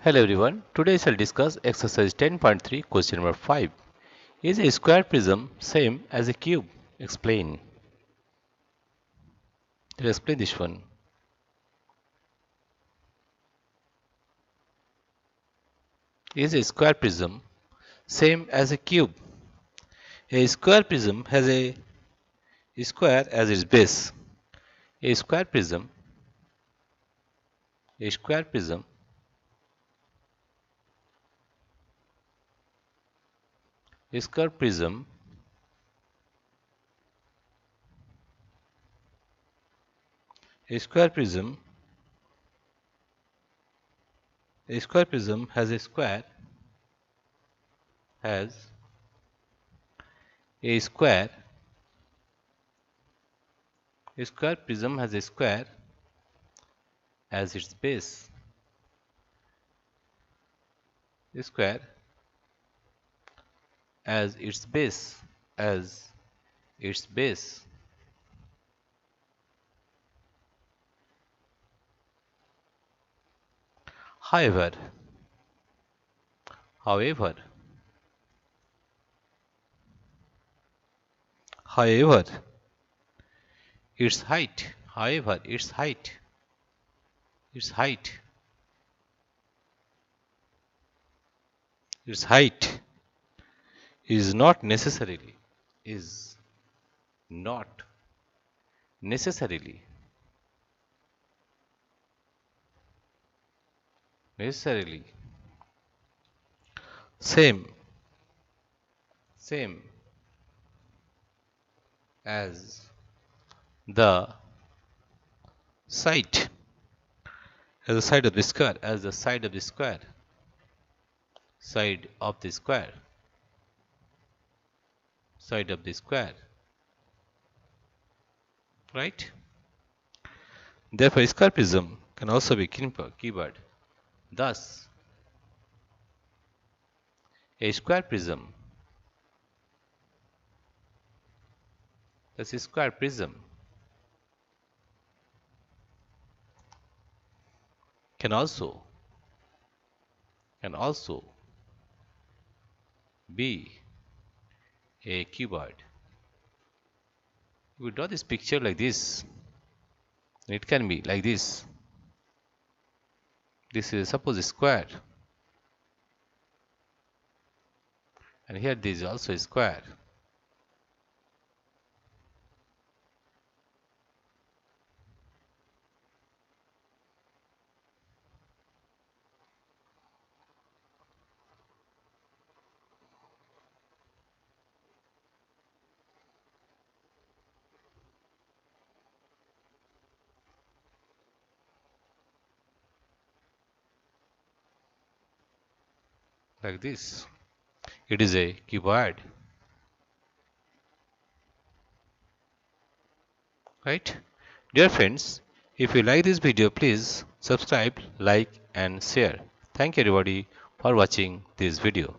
Hello everyone, today I shall discuss exercise 10.3 question number 5. Is a square prism same as a cube? Explain. Let's explain this one. Is a square prism same as a cube? A square prism has a square as its base. A square prism, a square prism, a square prism, a square prism, a square prism has a square, has a square, a square prism has a square as its base. A square as its base, as its base. However, however, however, its height, however, its height, its height, its height is not necessarily, is not necessarily, necessarily same, same as the side, as the side of the square, as the side of the square, side of the square, side of the square, right? Therefore, square prism can also be keyword. Thus, a square prism, thus a square prism can also be a cuboid. If we draw this picture like this, it can be like this. This is suppose a square, and here this is also a square. Like this. It is a cuboid. Right? Dear friends, if you like this video, please subscribe, like and share. Thank you everybody for watching this video.